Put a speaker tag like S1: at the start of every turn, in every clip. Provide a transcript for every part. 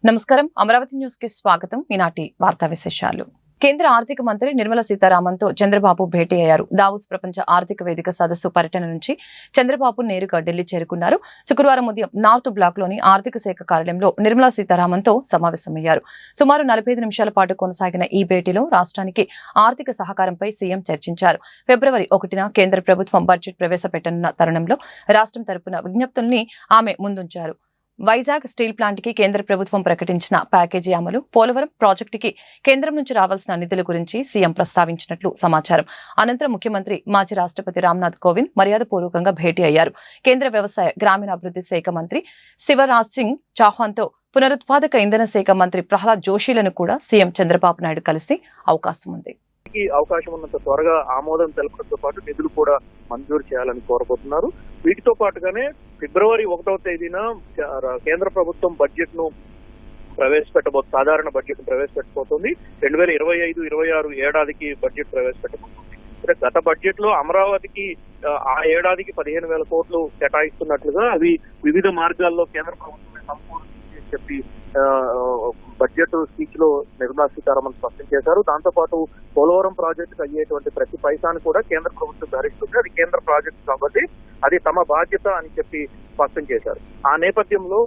S1: నమస్కారం అమరావతి న్యూస్ కి స్వాగతం. ఈనాటి వార్తా విశేషాలు. కేంద్ర ఆర్థిక మంత్రి నిర్మలా సీతారామన్ తో చంద్రబాబు భేటీ అయ్యారు. దావోస్ ప్రపంచ ఆర్థిక వేదిక సదస్సు పర్యటన నుంచి చంద్రబాబు నేరుగా ఢిల్లీ చేరుకున్నారు. శుక్రవారం ఉదయం నార్త్ బ్లాక్ లోని ఆర్థిక శాఖ కార్యాలయంలో నిర్మలా సీతారామన్ తో సమావేశమయ్యారు. సుమారు 45 నిమిషాల పాటు కొనసాగిన ఈ భేటీలో రాష్ట్రానికి ఆర్థిక సహకారంపై సీఎం చర్చించారు. ఫిబ్రవరి 1న కేంద్ర ప్రభుత్వం బడ్జెట్ ప్రవేశపెట్టనున్న తరుణంలో రాష్ట్రం తరపున విజ్ఞప్తుల్ని ఆమె ముందుంచారు. వైజాగ్ స్టీల్ ప్లాంట్ కి కేంద్ర ప్రభుత్వం ప్రకటించిన ప్యాకేజీ అమలు, పోలవరం ప్రాజెక్టుకి కేంద్రం నుంచి రావాల్సిన నిధుల గురించి సీఎం ప్రస్తావించినట్లు సమాచారం. అనంతరం ముఖ్యమంత్రి మాజీ రాష్ట్రపతి రామ్నాథ్ కోవింద్ మర్యాదపూర్వకంగా భేటీ అయ్యారు. కేంద్ర వ్యవసాయ గ్రామీణాభివృద్ధి శాఖ మంత్రి శివరాజ్ సింగ్ చౌహాన్ తో పునరుత్పాదక ఇంధన శాఖ మంత్రి ప్రహ్లాద్ జోషిలను కూడా సీఎం చంద్రబాబు నాయుడు కలిసే అవకాశం ఉంది.
S2: అవకాశం ఉన్నంత త్వరగా ఆమోదం తెలపడంతో పాటు నిధులు కూడా మంజూరు చేయాలని కోరబోతున్నారు. వీటితో పాటుగానే ఫిబ్రవరి 1వ తేదీన కేంద్ర ప్రభుత్వం బడ్జెట్ ను సాధారణ బడ్జెట్ ను ప్రవేశపెట్టబోతుంది. 2025-26 ఏడాదికి బడ్జెట్ ప్రవేశపెట్టబోతుంది. గత బడ్జెట్ లో అమరావతికి ఆ ఏడాదికి 15,000 కోట్లు కేటాయిస్తున్నట్లుగా అవి వివిధ మార్గాల్లో కేంద్ర ప్రభుత్వమే సంపూర్ణ చెప్పి బడ్జెట్ స్పీచ్ లో నిర్మలా సీతారామన్ స్పష్టం చేశారు. దాంతో పాటు పోలవరం ప్రాజెక్టు అయ్యేటువంటి ప్రతి పైసాను కూడా కేంద్ర ప్రభుత్వం ధరిస్తుంది. అది కేంద్ర ప్రాజెక్టు కాబట్టి అది తమ బాధ్యత అని చెప్పి స్పష్టం చేశారు. ఆ నేపథ్యంలో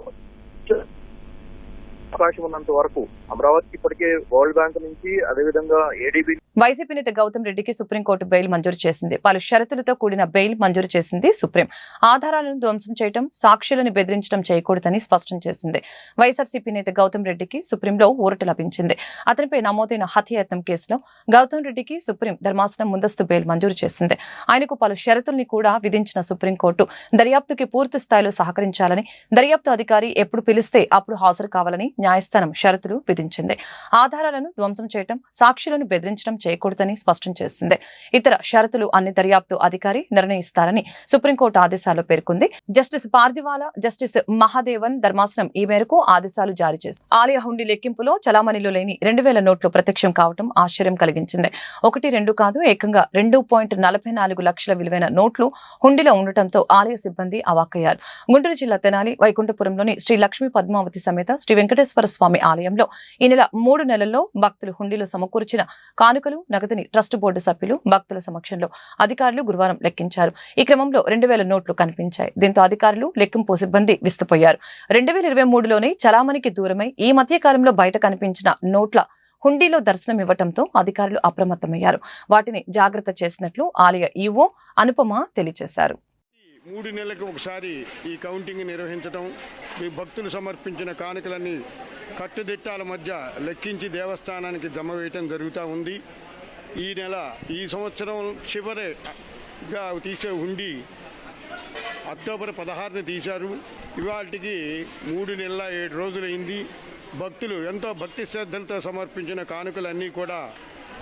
S2: అవకాశం ఉన్నంత వరకు అమరావతికి ఇప్పటికే వరల్డ్ బ్యాంక్ నుంచి అదేవిధంగా ఏడీబీ
S1: వైసీపీ నేత గౌతమ్ రెడ్డికి సుప్రీంకోర్టు బెయిల్ మంజూరు చేసింది. పలు షరతులతో కూడిన బెయిల్ మంజూరు చేసింది సుప్రీం. ఆధారాలను ధ్వంసం చేయడం, సాక్షులను బెదిరించడం చేయకూడదని స్పష్టం చేసింది. వైఎస్ఆర్సీపీ నేత గౌతమ్ రెడ్డికి సుప్రీంలో ఊరట లభించింది. అతనిపై నమోదైన హత్యాయత్నం కేసులో గౌతమ్ రెడ్డికి సుప్రీం ధర్మాసనం ముందస్తు బెయిల్ మంజూరు చేసింది. ఆయనకు పలు షరతుల్ని కూడా విధించిన సుప్రీంకోర్టు దర్యాప్తుకి పూర్తి స్థాయిలో సహకరించాలని, దర్యాప్తు అధికారి ఎప్పుడు పిలిస్తే అప్పుడు హాజరు కావాలని న్యాయస్థానం షరతులు విధించింది. ఆధారాలను ధ్వంసం చేయడం, సాక్షులను బెదిరించడం చేయకూడదని స్పష్టం చేసింది. ఇతర షరతులు అన్ని దర్యాప్తు అధికారి నిర్ణయిస్తారని సుప్రీంకోర్టు ఆదేశాల్లో పేర్కొంది. జస్టిస్ పార్దివాలా, జస్టిస్ మహాదేవన్ ధర్మాసనం ఈ మేరకు ఆదేశాలు జారీ చేసింది. ఆలయ హుండీ లెక్కింపులో చలామణిలో లేని 2,000 నోట్లు ప్రత్యక్షం కావడం ఆశ్చర్యం కలిగించింది. 1-2 కాదు, ఏకంగా 2.44 లక్షల విలువైన నోట్లు హుండీలో ఉండటంతో ఆలయ సిబ్బంది అవాక్కయ్యారు. గుంటూరు జిల్లా తెనాలి వైకుంఠపురంలోని శ్రీ లక్ష్మీ పద్మావతి సమేత శ్రీ వెంకటేశ్వర స్వామి ఆలయంలో ఈ నెల 3 నెలల్లో భక్తులు హుండీలో సమకూర్చిన కానుకలు, నగదుని ట్రస్ట్ బోర్డు సభ్యులు భక్తుల సమక్షంలో అధికారులు గురువారం లెక్కించారు. ఈ క్రమంలో 2,000 నోట్లు కనిపించాయి. దీంతో అధికారులు, లెక్కింపు సిబ్బంది విస్తుపోయారు. 2023లోనే చలామణికి దూరమై ఈ మధ్య కాలంలో బయట కనిపించిన నోట్ల హుండీలో దర్శనం ఇవ్వడంతో అధికారులు అప్రమత్తమయ్యారు. వాటిని జాగ్రత్త చేసినట్లు ఆలయ ఈవో అనుపమ తెలియజేశారు.
S3: 3 నెలలకు ఒకసారి ఈ కౌంటింగ్ నిర్వహించడం, మీ భక్తులు సమర్పించిన కానుకలన్నీ కట్టుదిట్టాల మధ్య లెక్కించి దేవస్థానానికి జమ వేయటం జరుగుతూ ఉంది. ఈ సంవత్సరం చివరిగా తీసే హుండీ అక్టోబర్ 16న తీశారు. ఇవాళకి 3 నెలల 7 రోజులైంది. భక్తులు ఎంతో భక్తి శ్రద్ధలతో సమర్పించిన కానుకలన్నీ కూడా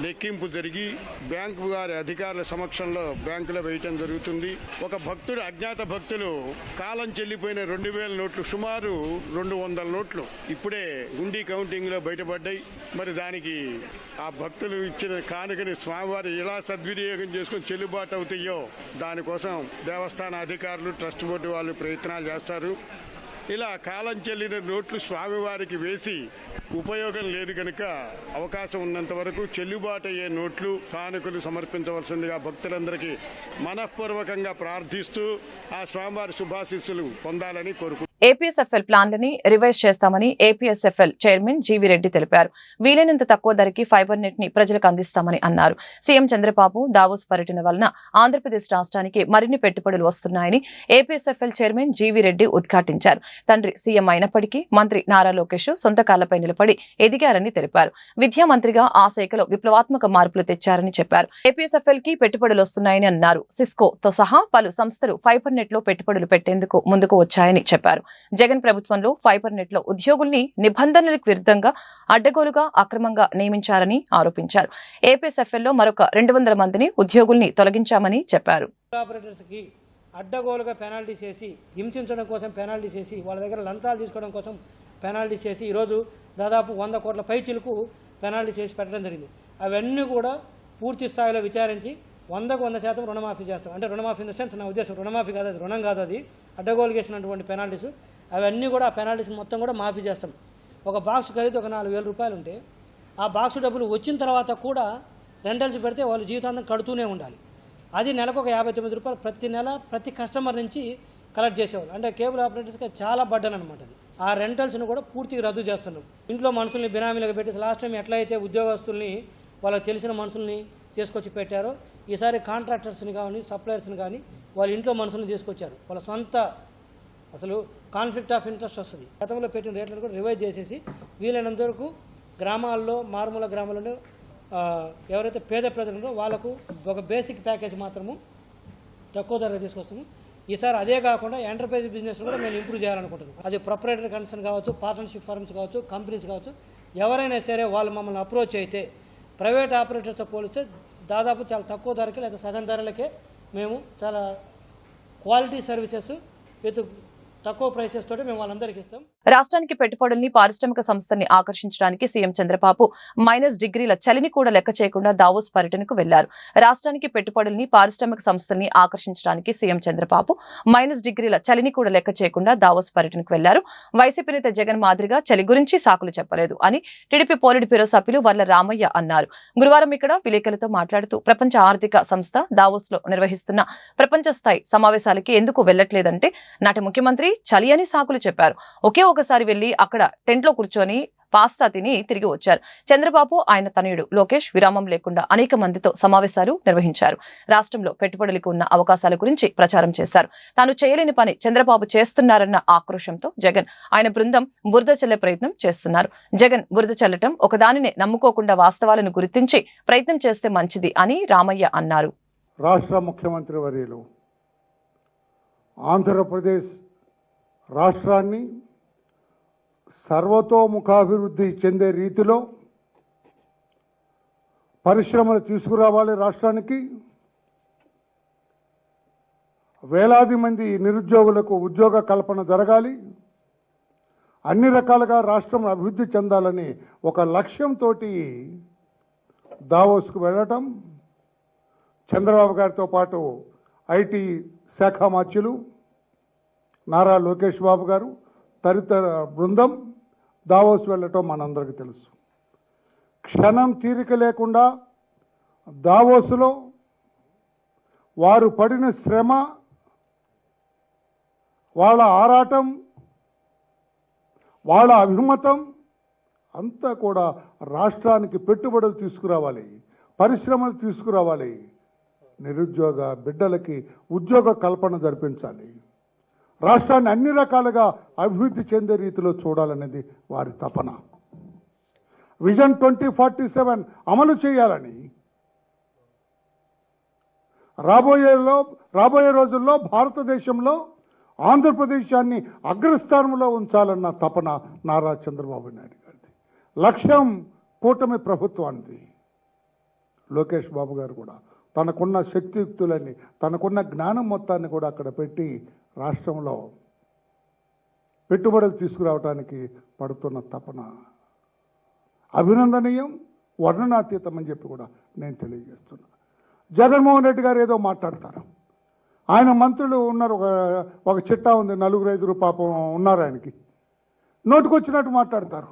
S3: లెక్కింపు జరిగి బ్యాంకు వారి అధికారుల సమక్షంలో బ్యాంకులో వేయటం జరుగుతుంది. ఒక భక్తుడు, అజ్ఞాత భక్తులు కాలం చెల్లిపోయిన 2,000 నోట్లు, సుమారు 200 నోట్లు ఇప్పుడే హుండీ కౌంటింగ్ లో బయటపడ్డాయి. మరి దానికి ఆ భక్తులు ఇచ్చిన కానుకని స్వామివారి ఎలా సద్వినియోగం చేసుకుని చెల్లుబాటు అవుతాయో దానికోసం దేవస్థాన అధికారులు, ట్రస్ట్ బోర్డు వాళ్ళు ప్రయత్నాలు చేస్తారు. ఇలా కాలం చెల్లిన నోట్లు స్వామివారికి వేసి ఉపయోగం లేదు కనుక అవకాశం ఉన్నంత వరకు చెల్లుబాటు అయ్యే నోట్లు, కానుకలు సమర్పించవలసిందిగా భక్తులందరికీ మనఃపూర్వకంగా ప్రార్థిస్తూ ఆ స్వామివారి శుభాశీస్సులు పొందాలని కోరుకుంటున్నాను.
S1: ఏపీఎస్ఎఫ్ఎల్ ప్లాన్లని రివైజ్ చేస్తామని ఏపీఎస్ఎఫ్ఎల్ చైర్మన్ జీవీ రెడ్డి తెలిపారు. వీలైనంత తక్కువ ధరకి ఫైబర్ నెట్ ని ప్రజలకు అందిస్తామని అన్నారు. సీఎం చంద్రబాబు దావోస్ పర్యటన వలన ఆంధ్రప్రదేశ్ రాష్ట్రానికి మరిన్ని పెట్టుబడులు వస్తున్నాయని ఏపీఎస్ఎఫ్ఎల్ చైర్మన్ జీవీ రెడ్డి ఉద్ఘాటించారు. తండ్రి సీఎం అయినప్పటికీ మంత్రి నారా లోకేష్ సొంత కాళ్లపై నిలబడి ఎదిగారని తెలిపారు. విద్యా మంత్రిగా ఆ శాఖలో విప్లవాత్మక మార్పులు తెచ్చారని చెప్పారు. ఏపీఎస్ఎఫ్ఎల్ కి పెట్టుబడులు వస్తున్నాయని అన్నారు. సిస్కోతో సహా పలు సంస్థలు ఫైబర్ నెట్ లో పెట్టుబడులు పెట్టేందుకు ముందుకు వచ్చాయని చెప్పారు. జగన్ ప్రభుత్వంలో ఫైబర్ నెట్ లో ఉద్యోగుల్ని నిబంధనలకు విరుద్ధంగా అడ్డగోలుగా అక్రమంగా నియమించారని ఆరోపించారు. ఏపీఎస్ఎఫ్ఎల్ లో మరొక 200 మందిని ఉద్యోగుల్ని తొలగించామని చెప్పారు.
S4: అడ్డగోలుగా పెనాల్టీ చేసి, హింసించడం కోసం పెనాల్టీ చేసి, వాళ్ళ దగ్గర లంచాలు తీసుకోవడం కోసం పెనాల్టీ చేసి ఈరోజు దాదాపు 100 కోట్ల పైచిలకు పెనాల్టీ చేసి పెట్టడం జరిగింది. అవన్నీ కూడా పూర్తి స్థాయిలో విచారించి 100% రుణమాఫీ చేస్తాం. అంటే రుణమాఫీ ఇన్ ద సెన్స్ నా ఉద్దేశం రుణమాఫీ కాదు, అది రుణం కాదు, అది అడ్డగోలు చేసినటువంటి పెనాల్టీస్ అవన్నీ కూడా ఆ పెనాల్టీస్ మొత్తం కూడా మాఫీ చేస్తాం. ఒక బాక్స్ ఖరీదు ఒక 4,000 రూపాయలు ఉంటే ఆ బాక్స్ డబ్బులు వచ్చిన తర్వాత కూడా రెంటల్స్ పెడితే వాళ్ళు జీవితాంతం కడుతూనే ఉండాలి. అది నెలకు ఒక 59 రూపాయలు ప్రతి నెల ప్రతి కస్టమర్ నుంచి కలెక్ట్ చేసేవాళ్ళు. అంటే కేబుల్ ఆపరేటర్స్కి చాలా బర్డన్ అనమాట. అది ఆ రెంటల్స్ను కూడా పూర్తిగా రద్దు చేస్తున్నాం. ఇంట్లో మనుషుల్ని బినామీలకు పెట్టేసి లాస్ట్ టైం ఎట్లయితే ఉద్యోగస్తుల్ని వాళ్ళకి తెలిసిన మనుషుల్ని తీసుకొచ్చి పెట్టారో ఈసారి కాంట్రాక్టర్స్ని కానీ సప్లయర్స్ని కానీ వాళ్ళ ఇంట్లో మనుషుల్ని తీసుకొచ్చారు. వాళ్ళ సొంత అసలు కాన్ఫ్లిక్ట్ ఆఫ్ ఇంట్రెస్ట్ వస్తుంది. గతంలో పెట్టిన రేట్లను కూడా రివైజ్ చేసేసి వీలైనంత వరకు గ్రామాల్లో మారుమూల గ్రామాలలో ఎవరైతే పేద ప్రజలు ఉన్నారో వాళ్ళకు ఒక బేసిక్ ప్యాకేజ్ మాత్రము తక్కువ ధరగా తీసుకొస్తాము. ఈసారి అదే కాకుండా ఎంటర్ప్రైజ్ బిజినెస్ కూడా మేము ఇంప్రూవ్ చేయాలనుకుంటున్నాం. అది ప్రొపరేటరీ కన్సర్న్ కావచ్చు, పార్ట్నర్షిప్ ఫర్మ్స్ కావచ్చు, కంపెనీస్ కావచ్చు, ఎవరైనా సరే వాళ్ళు మమ్మల్ని అప్రోచ్ అయితే ప్రైవేట్ ఆపరేటర్స్ పోలిస్తే దాదాపు చాలా తక్కువ ధరకే లేదా సగం ధరలకే మేము చాలా క్వాలిటీ సర్వీసెస్ విత్ తక్కువ ప్రైసెస్ తోటి మేము వాళ్ళందరికీ ఇస్తాం.
S1: రాష్ట్రానికి పెట్టుబడుల్ని పారిశ్రామిక సంస్థల్ని ఆకర్షించడానికి సీఎం చంద్రబాబు -డిగ్రీల చలిని కూడా లెక్క చేయకుండా దావోస్ పర్యటనకు వెళ్లారు. రాష్ట్రానికి పెట్టుబడుల్ని పారిశ్రామిక సంస్థల్ని ఆకర్షించడానికి సీఎం చంద్రబాబు -డిగ్రీల చలిని కూడా లెక్క చేయకుండా దావోస్ పర్యటనకు వెళ్లారు. వైసీపీ నేత జగన్ మాదిరిగా చలి గురించి సాకులు చెప్పలేదు అని టీడీపీ పోలిట్ బ్యూరో సభ్యులు వర్ల రామయ్య అన్నారు. గురువారం ఇక్కడ విలేకరులతో మాట్లాడుతూ ప్రపంచ ఆర్థిక సంస్థ దావోస్ లో నిర్వహిస్తున్న ప్రపంచ స్థాయి సమావేశాలకి ఎందుకు వెళ్లట్లేదంటే నాటి ముఖ్యమంత్రి చలి అని సాకులు చెప్పారు. ఒకసారి వెళ్లి అక్కడ టెంట్ లో కూర్చొని పాస్తా తిని తిరిగి వచ్చారు. చంద్రబాబు ఆయన తనయుడు లోకేష్ విరామం లేకుండా అనేక మందితో సమావేశాలు నిర్వహించారు. రాష్ట్రంలో పెట్టుబడులకు ఉన్న అవకాశాల గురించి ప్రచారం చేశారు. తాను చేయలేని పని చంద్రబాబు చేస్తున్నారన్న ఆక్రోశంతో జగన్ ఆయన బృందం బురద చల్లే ప్రయత్నం చేస్తున్నారు. జగన్ బురద చల్లటం ఒకదానినే నమ్ముకోకుండా వాస్తవాలను గుర్తించి ప్రయత్నం చేస్తే మంచిది అని రామయ్య అన్నారు.
S5: రాష్ట్ర ముఖ్యమంత్రి వర్యులు ఆంధ్రప్రదేశ్ రాష్ట్రాన్ని సర్వతోముఖాభివృద్ధి చెందే రీతిలో పరిశ్రమలు తీసుకురావాలి. రాష్ట్రానికి వేలాది మంది నిరుద్యోగులకు ఉద్యోగ కల్పన జరగాలి. అన్ని రకాలుగా రాష్ట్రం అభివృద్ధి చెందాలని ఒక లక్ష్యంతో దావోస్కు వెళ్ళటం, చంద్రబాబు గారితో పాటు ఐటీ శాఖ మంత్రులు నారా లోకేష్ బాబు గారు తదితర బృందం దావోస్ వెళ్ళటం మనందరికీ తెలుసు. క్షణం తీరిక లేకుండా దావోస్లో వారు పడిన శ్రమ, వాళ్ళ ఆరాటం, వాళ్ళ అభిమతం అంతా కూడా రాష్ట్రానికి పెట్టుబడులు తీసుకురావాలి, పరిశ్రమలు తీసుకురావాలి, నిరుద్యోగ బిడ్డలకి ఉద్యోగ కల్పన జరిపించాలి, రాష్ట్రాన్ని అన్ని రకాలుగా అభివృద్ధి చెందే రీతిలో చూడాలనేది వారి తపన. విజన్ 2047 అమలు చేయాలని రాబోయే రోజుల్లో భారతదేశంలో ఆంధ్రప్రదేశాన్ని అగ్రస్థానంలో ఉంచాలన్న తపన నారా చంద్రబాబు నాయుడు గారిది. లక్ష్యం కూటమి ప్రభుత్వానికి. లోకేష్ బాబు గారు కూడా తనకున్న శక్తియుక్తులన్నీ, తనకున్న జ్ఞానం మొత్తాన్ని కూడా అక్కడ పెట్టి రాష్ట్రంలో పెట్టుబడులు తీసుకురావడానికి పడుతున్న తపన అభినందనీయం, వర్ణనాతీతం అని చెప్పి కూడా నేను తెలియజేస్తున్నా. జగన్మోహన్ రెడ్డి గారు ఏదో మాట్లాడతారు. ఆయన మంత్రులు ఉన్నారు, ఒక చిట్టా ఉంది, 4-5 పాపం ఉన్నారు, ఆయనకి నోటుకొచ్చినట్టు మాట్లాడతారు.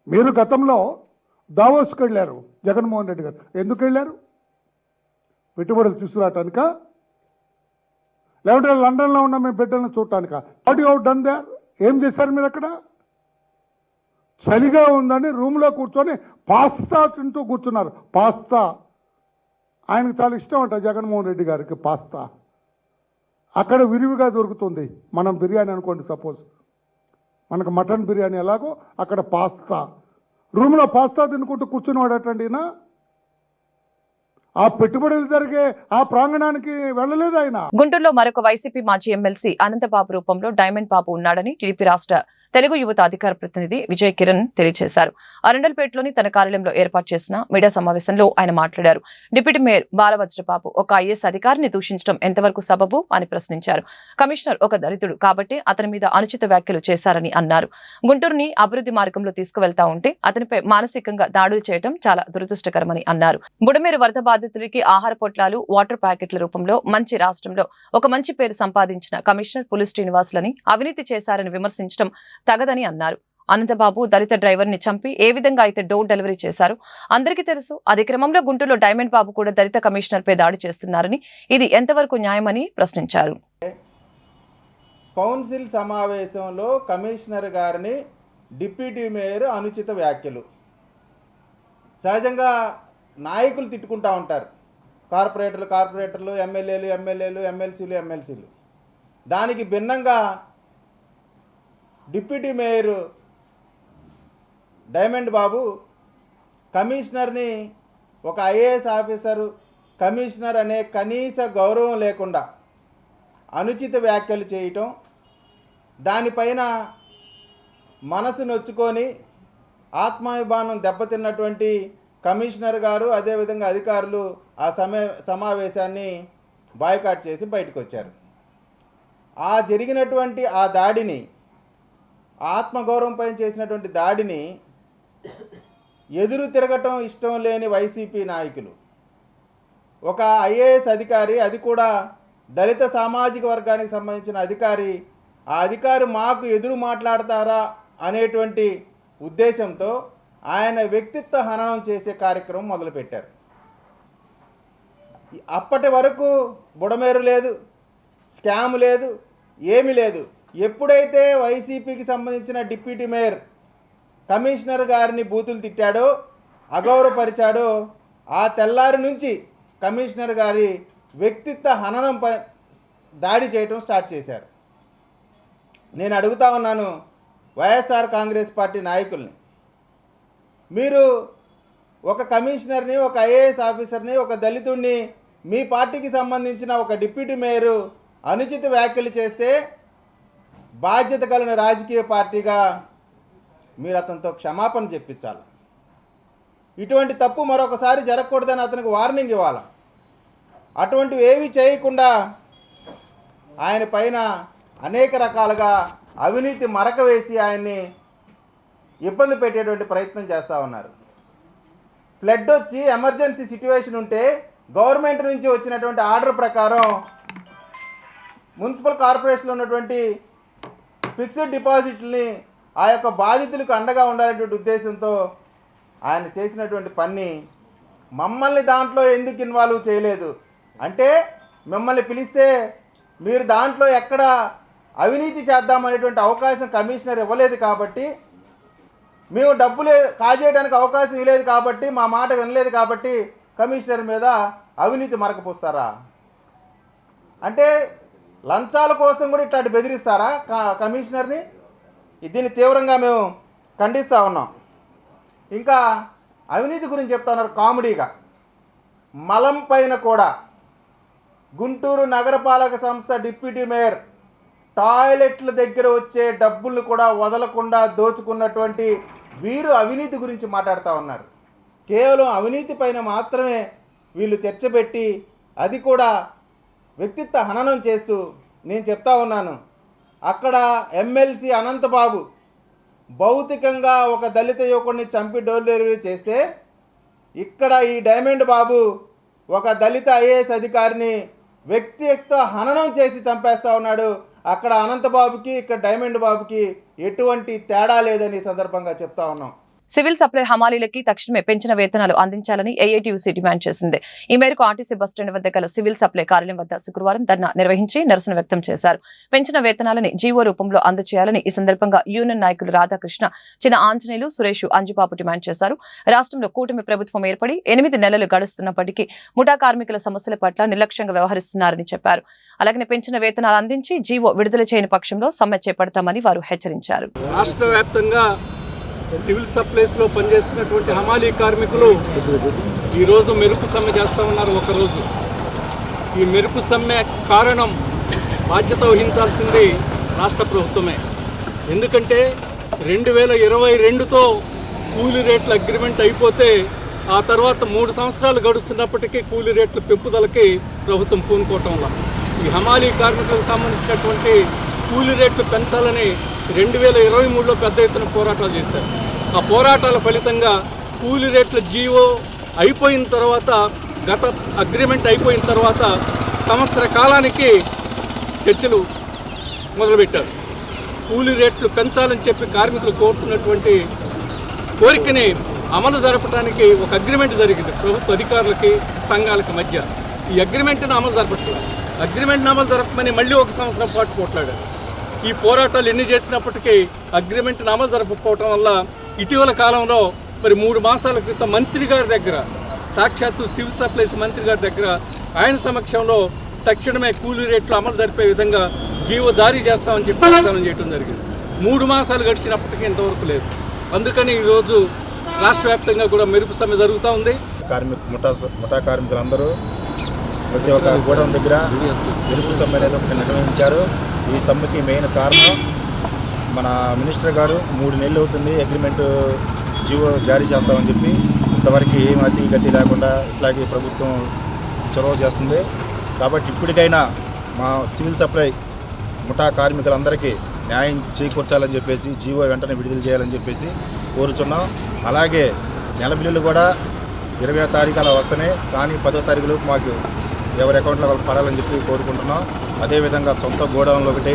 S5: మీరు గతంలో దావోస్కి వెళ్ళారు, జగన్మోహన్ రెడ్డి గారు ఎందుకు వెళ్ళారు? పెట్టుబడులు తీసుకురావటానిక, లేకపోతే లండన్లో ఉన్న మీ బిడ్డలను చూడటానిక? What you have done there? ఏం చేశారు మీరు అక్కడ? చలిగా ఉందని రూమ్లో కూర్చొని పాస్తా తింటూ కూర్చున్నారు. పాస్తా ఆయనకు చాలా ఇష్టం అంట జగన్మోహన్ రెడ్డి గారికి పాస్తా. అక్కడ విరివిగా దొరుకుతుంది. మనం బిర్యానీ అనుకోండి, సపోజ్ మనకు మటన్ బిర్యానీ ఎలాగో అక్కడ పాస్తా. రూమ్లో పాస్తా తినుకుంటూ కూర్చునివాడటండినా ఆ పెట్టుబడులు జరిగే ఆ ప్రాంగణానికి వెళ్ళలేదు ఆయన.
S1: గుంటూరులో మరొక వైసీపీ మాజీ ఎమ్మెల్సీ అనంతబాబు రూపంలో డైమండ్ బాబు ఉన్నాడని టీడీపీ రాష్ట్ర తెలుగు యువత అధికార ప్రతినిధి విజయ్ కిరణ్ తెలియజేశారు. అరండల్పేటలోని తన కార్యాలయంలో ఏర్పాటు చేసిన మీడియా సమావేశంలో ఆయన మాట్లాడారు. డిప్యూటీ మేయర్ బాలవజ్రబాబు ఒక ఐఏఎస్ అధికారిని దూషించడం ఎంతవరకు సబబు అని ప్రశ్నించారు. కమిషనర్ ఒక దళితుడు కాబట్టి అతని మీద అనుచిత వ్యాఖ్యలు చేశారని అన్నారు. గుంటూరుని అభివృద్ధి మార్గంలో తీసుకువెళ్తా ఉంటే అతనిపై మానసికంగా దాడులు చేయడం చాలా దురదృష్టకరమని అన్నారు. బుడమేరు వరద బాధితులకి ఆహార పొట్లాలు, వాటర్ ప్యాకెట్ల రూపంలో మంచి రాష్ట్రంలో ఒక మంచి పేరు సంపాదించిన కమిషనర్ పులి శ్రీనివాసులని అవినీతి చేశారని విమర్శించడం తగదని అన్నారు. అనంతబాబు దళిత డ్రైవర్ ని చంపి ఏ విధంగా అయితే డోర్ డెలివరీ చేశారు అందరికీ తెలుసు. అదే క్రమంలో గుంటూరులో డైమండ్ బాబు కూడా దళిత కమిషనర్ పై దాడి చేస్తున్నారని, ఇది ఎంతవరకు న్యాయమని ప్రశ్నించారు.
S6: కౌన్సిల్ సమావేశంలో కమిషనర్ గారిని డిప్యూటీ మేయర్ అనుచిత వ్యాఖ్యలు. సహజంగా నాయకులు తిట్టుకుంటూ ఉంటారు, కార్పొరేటర్లు, ఎమ్మెల్యేలు, ఎమ్మెల్సీలు. దానికి భిన్నంగా డిప్యూటీ మేయర్ డైమండ్ బాబు కమిషనర్ని, ఒక ఐఏఎస్ ఆఫీసరు, కమిషనర్ అనే కనీస గౌరవం లేకుండా అనుచిత వ్యాఖ్యలు చేయటం, దానిపైన మనసు నొచ్చుకొని ఆత్మాభిమానం దెబ్బతిన్నటువంటి కమిషనర్ గారు, అదేవిధంగా అధికారులు ఆ సమావేశాన్ని బాయ్కాట్ చేసి బయటకు వచ్చారు. ఆ జరిగినటువంటి ఆ దాడిని, ఆత్మగౌరవం పైన చేసినటువంటి దాడిని ఎదురు తిరగటం ఇష్టం లేని వైసీపీ నాయకులు, ఒక ఐఏఎస్ అధికారి, అది కూడా దళిత సామాజిక వర్గానికి సంబంధించిన అధికారి, ఆ అధికారి మాకు ఎదురు మాట్లాడతారా అనేటువంటి ఉద్దేశంతో ఆయన వ్యక్తిత్వ హననం చేసే కార్యక్రమం మొదలుపెట్టారు. అప్పటి వరకు బుడమేరు లేదు, స్కామ్ లేదు, ఏమీ లేదు. ఎప్పుడైతే వైసీపీకి సంబంధించిన డిప్యూటీ మేయర్ కమిషనర్ గారిని బూతులు తిట్టాడో, అగౌరవపరిచాడో, ఆ తెల్లారి నుంచి కమిషనర్ గారి వ్యక్తిత్వ హననంపై దాడి చేయటం స్టార్ట్ చేశారు. నేను అడుగుతా ఉన్నాను వైఎస్ఆర్ కాంగ్రెస్ పార్టీ నాయకుల్ని, మీరు ఒక కమిషనర్ని, ఒక ఐఏఎస్ ఆఫీసర్ని, ఒక దళితుడిని, మీ పార్టీకి సంబంధించిన ఒక డిప్యూటీ మేయరు అనుచిత వ్యాఖ్యలు చేస్తే బాధ్యత కలిగిన రాజకీయ పార్టీగా మీరు అతనితో క్షమాపణ చెప్పించాలి. ఇటువంటి తప్పు మరొకసారి జరగకూడదని అతనికి వార్నింగ్ ఇవ్వాలి. అటువంటివి ఏవి చేయకుండా ఆయన పైన అనేక రకాలుగా అవినీతి మరక వేసి ఆయన్ని ఇబ్బంది పెట్టేటువంటి ప్రయత్నం చేస్తూ ఉన్నారు. ఫ్లడ్ వచ్చి ఎమర్జెన్సీ సిచ్యువేషన్ ఉంటే గవర్నమెంట్ నుంచి వచ్చినటువంటి ఆర్డర్ ప్రకారం మున్సిపల్ కార్పొరేషన్లో ఉన్నటువంటి ఫిక్స్డ్ డిపాజిట్ని ఆ యొక్క బాధితులకు అండగా ఉండాలనేటువంటి ఉద్దేశంతో ఆయన చేసినటువంటి పని, మమ్మల్ని దాంట్లో ఎందుకు ఇన్వాల్వ్ చేయలేదు అంటే, మిమ్మల్ని పిలిస్తే మీరు దాంట్లో ఎక్కడ అవినీతి చేద్దామనేటువంటి అవకాశం కమిషనర్ ఇవ్వలేదు కాబట్టి, మేము డబ్బులు కాజేయడానికి అవకాశం ఇవ్వలేదు కాబట్టి, మా మాట వినలేదు కాబట్టి కమిషనర్ మీద అవినీతి మరకపోస్తారా అంటే, లంచాల కోసం కూడా ఇట్లాంటి బెదిరిస్తారా కమిషనర్ని? దీన్ని తీవ్రంగా మేము ఖండిస్తూ ఉన్నాం. ఇంకా అవినీతి గురించి చెప్తా ఉన్నారు కామెడీగా. మలం పైన కూడా గుంటూరు నగరపాలక సంస్థ డిప్యూటీ మేయర్ టాయిలెట్ల దగ్గర వచ్చే డబ్బులు కూడా వదలకుండా దోచుకున్నటువంటి వీరు అవినీతి గురించి మాట్లాడుతూ ఉన్నారు. కేవలం అవినీతి పైన మాత్రమే వీళ్ళు చర్చ పెట్టి, అది కూడా వ్యక్తిత్వ హననం చేస్తూ, నేను చెప్తా ఉన్నాను, అక్కడ ఎమ్మెల్సీ అనంతబాబు భౌతికంగా ఒక దళిత యువకుడిని చంపి డోర్ డెలివరీ చేస్తే, ఇక్కడ ఈ డైమండ్ బాబు ఒక దళిత ఐఏఎస్ అధికారిని వ్యక్తిత్వ హననం చేసి చంపేస్తూ ఉన్నాడు. అక్కడ అనంతబాబుకి, ఇక్కడ డైమండ్ బాబుకి ఎటువంటి తేడా లేదని సందర్భంగా చెప్తా ఉన్నాం.
S1: సివిల్ సప్లై హమాలీలకి తక్షణమే పెంచిన వేతనాలు అందించాలని ఏఐటీయూసీ డిమాండ్ చేసింది. ఈ మేరకు ఆర్టీసీ బస్టాండ్ వద్ద గల సివిల్ సప్లై కార్యాలయం వద్ద శుక్రవారం ధర్నా నిర్వహించి నిరసన వ్యక్తం చేశారు. పెంచిన వేతనాలని జీవో రూపంలో అందజేయాలని ఈ సందర్భంగా యూనియన్ నాయకులు రాధాకృష్ణ, చిన్న ఆంజనేయులు, సురేష్, అంజుబాబు డిమాండ్ చేశారు. రాష్ట్రంలో కూటమి ప్రభుత్వం ఏర్పడి 8 నెలలు గడుస్తున్నప్పటికీ ముఠా కార్మికుల సమస్యల పట్ల నిర్లక్ష్యంగా వ్యవహరిస్తున్నారని చెప్పారు. అలాగే పెంచిన వేతనాలు అందించి జీవో విడుదల చేయని పక్షంలో సమ్మె చేపడతామని వారు హెచ్చరించారు.
S7: రాష్ట్ర వ్యాప్తంగా సివిల్ సప్లైస్లో పనిచేస్తున్నటువంటి హమాలీ కార్మికులు ఈరోజు మెరుపు సమ్మె చేస్తూ ఉన్నారు. ఒకరోజు ఈ మెరుపు సమ్మె కారణం బాధ్యత వహించాల్సింది రాష్ట్ర ప్రభుత్వమే. ఎందుకంటే 2022తో కూలీ రేట్ల అగ్రిమెంట్ అయిపోతే ఆ తర్వాత 3 సంవత్సరాలు గడుస్తున్నప్పటికీ కూలీ రేట్ల పెంపుదలకి ప్రభుత్వం పూనుకోవటంలో ఈ హమాలీ కార్మికులకు సంబంధించినటువంటి కూలీ రేట్లు పెంచాలని 2023లో పెద్ద ఎత్తున పోరాటాలు చేశారు. ఆ పోరాటాల ఫలితంగా కూలీ రేట్ల జీవో అయిపోయిన తర్వాత, గత అగ్రిమెంట్ అయిపోయిన తర్వాత సంవత్సర కాలానికి చర్చలు మొదలుపెట్టారు. కూలీ రేట్లు పెంచాలని చెప్పి కార్మికులు కోరుతున్నటువంటి కోరికని అమలు జరపడానికి ఒక అగ్రిమెంట్ జరిగింది ప్రభుత్వ అధికారులకి సంఘాలకి మధ్య. ఈ అగ్రిమెంట్ని అమలు జరపట్లేదు. అగ్రిమెంట్ని అమలు జరపమని మళ్ళీ 1 సంవత్సరం పాటు పోట్లాడారు. ఈ పోరాటాలు ఎన్ని చేసినప్పటికీ అగ్రిమెంట్ని అమలు జరపకపోవటం వల్ల ఇటీవల కాలంలో మరి 3 మాసాల క్రితం మంత్రి గారి దగ్గర, సాక్షాత్తు సివిల్ సప్లైస్ మంత్రి గారి దగ్గర ఆయన సమక్షంలో తక్షణమే కూలీ రేట్లు అమలు జరిపే విధంగా జీవో జారీ చేస్తామని చెప్పి వాగ్దానం చేయడం జరిగింది. 3 మాసాలు గడిచినప్పటికీ ఇంతవరకు లేదు. అందుకని ఈరోజు రాష్ట్ర వ్యాప్తంగా కూడా మెరుపు సమ్మె జరుగుతూ ఉంది.
S8: ముఠా కార్మికులందరూ ప్రతి ఒక్క గోడౌన్ దగ్గర మెరుపు సమ్మె అనేది ఒకటి నిర్వహించారు. ఈ సమ్మెకి మెయిన్ కారణం మన మినిస్టర్ గారు 3 నెలలు అవుతుంది అగ్రిమెంట్ జీవో జారీ చేస్తామని చెప్పి ఇంతవరకు ఏం అతి గతి లేకుండా ఇట్లాగే ప్రభుత్వం చొరవ చేస్తుంది. కాబట్టి ఇప్పటికైనా మా సివిల్ సప్లై ముఠా కార్మికులందరికీ న్యాయం చేకూర్చాలని చెప్పేసి జీవో వెంటనే విడుదల చేయాలని చెప్పేసి కోరుచున్నాం. అలాగే నెల బిల్లులు కూడా 20వ తారీఖు అలా వస్తేనే, కానీ 10వ తారీఖులోపు మాకు ఎవరి అకౌంట్లో వాళ్ళకి పడాలని చెప్పి కోరుకుంటున్నాం. అదేవిధంగా సొంత గోడౌన్లు ఒకటి,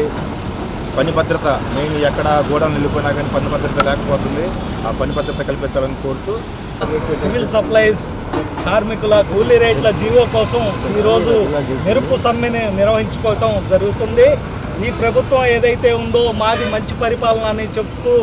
S8: పని భద్రత మెయిన్, ఎక్కడ గోడౌన్ వెళ్ళిపోయినా కానీ పని భద్రత లేకపోతుంది. ఆ పని భద్రత కల్పించాలని కోరుతూ
S9: సివిల్ సప్లైస్ కార్మికుల కూలీ రేట్ల జీవో కోసం ఈరోజు మెరుపు సమ్మెని నిర్వహించుకోవటం జరుగుతుంది. ఈ ప్రభుత్వం ఏదైతే ఉందో మాది మంచి పరిపాలన అని చెప్తూ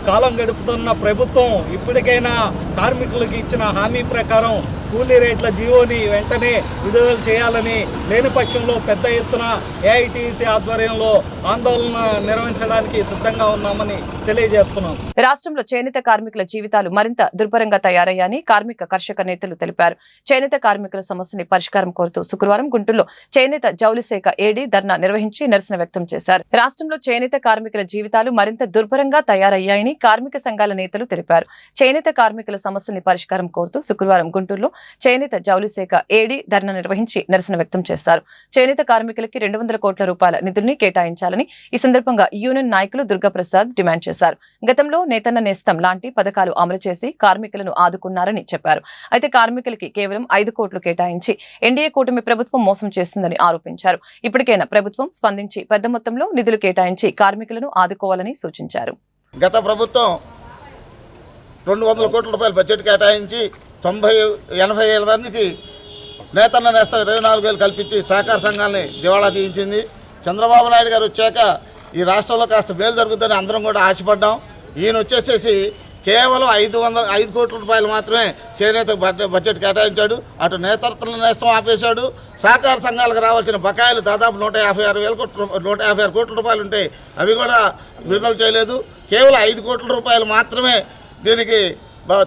S9: కాలం గడుపుతున్న ప్రభుత్వం ఇప్పటికైనా కార్మికులకు ఇచ్చిన హామీ ప్రకారం కూలీ రేట్ల జీవోని వెంటనే విడుదల చేయాలని, లేని పక్షంలో పెద్ద ఎత్తున ఏఐటీసీ ఆధ్వర్యంలో ఆందోళన నిర్వహించడానికి సిద్ధంగా ఉన్నామని తెలియజేస్తున్నాం.
S1: రాష్ట్రంలో చేనేత కార్మికుల జీవితాలు మరింత దుర్భరంగా తయారయ్యాయని కార్మిక కర్షక నేతలు తెలిపారు. చేనేత కార్మికుల సమస్యని పరిష్కారం కోరుతూ శుక్రవారం గుంటూరులో చేనేత జౌళి శాఖ ఏడీ ధర్నా నిర్వహించి నిరసన వ్యక్తం చేశారు. రాష్ట్రంలో చేనేత కార్మికుల జీవితాలు మరింత దుర్భరంగా తయారయ్యాయని కార్మిక సంఘాల నేతలు తెలిపారు. చేనేత కార్మికుల సమస్యని పరిష్కారం కోరుతూ శుక్రవారం గుంటూరులో చేనేత జౌళి శాఖ ఏడీ ధర్నా నిర్వహించి నిరసన వ్యక్తం చేశారు. చేనేత కార్మికులకి 200 కోట్ల రూపాయల నిధుల్ని కేటాయించాలని ఈ సందర్భంగా యూనియన్ నాయకులు దుర్గాప్రసాద్ డిమాండ్ చేశారు. గతంలో నేతన్న నేస్తం లాంటి పథకాలు అమలు చేసి కార్మికులను ఆదుకున్నారని చెప్పారు. అయితే కార్మికులకి కేవలం 5 కోట్లు కేటాయించి ఎన్డీఏ కూటమి ప్రభుత్వం మోసం చేస్తుందని ఆరోపించారు. ఇప్పటికైనా ప్రభుత్వం స్పందించి పెద్ద మొత్తంలో నిధులు కేటాయించి కార్మికులను ఆదుకోవాలని సూచించారు.
S10: గత ప్రభుత్వం 200 కోట్ల రూపాయల బడ్జెట్ కేటాయించి 80,000 మందికి నేతన్న నేస్తం 24,000 కల్పించి సహకార సంఘాలని దివాళా తీయించింది. చంద్రబాబు నాయుడు గారు వచ్చాక ఈ రాష్ట్రంలో కాస్త మేలు జరుగుతుందని అందరం కూడా ఆశపడ్డాం. ఈయన వచ్చేసేసి కేవలం 5 కోట్ల రూపాయలు మాత్రమే చేనేత బడ్జెట్ కేటాయించాడు. అటు నేతన్న నేస్తం ఆపేశాడు. సహకార సంఘాలకు రావాల్సిన బకాయిలు దాదాపు 156 కోట్ల రూపాయలు ఉంటాయి, అవి కూడా విడుదల చేయలేదు. కేవలం 5 కోట్ల రూపాయలు మాత్రమే దీనికి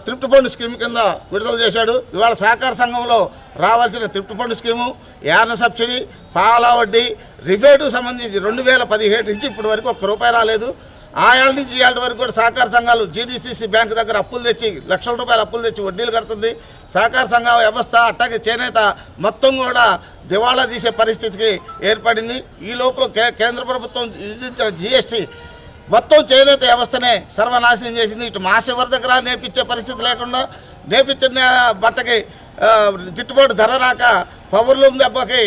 S10: త్రిప్ట్ ఫండ్ స్కీమ్ కింద విడుదల చేశాడు. ఇవాళ సహకార సంఘంలో రావాల్సిన త్రిప్ట్ ఫండ్ స్కీము, యార్న సబ్సిడీ, పావలా వడ్డీ, రిబేటు సంబంధించి 2017 నుంచి ఇప్పటి వరకు 1 రూపాయి రాలేదు. ఆ ఏళ్ళ నుంచి ఈ ఏళ్ళ వరకు కూడా సహకార సంఘాలు జీడీసీసీ బ్యాంకు దగ్గర అప్పులు తెచ్చి లక్షల రూపాయలు అప్పులు తెచ్చి వడ్డీలు కడుతుంది. సహకార సంఘ వ్యవస్థ అట్టాగే చేనేత మొత్తం కూడా దివాళా తీసే పరిస్థితికి ఏర్పడింది. ఈ లోపల కేంద్ర ప్రభుత్వం విధించిన జీఎస్టీ మొత్తం చేనేత వ్యవస్థనే సర్వనాశనం చేసింది. ఇటు మాసెవరి దగ్గర నేర్పించే పరిస్థితి లేకుండా, నేర్పించిన బట్టకి గిట్టుబాటు ధర రాక పవర్లూమ్ దెబ్బకి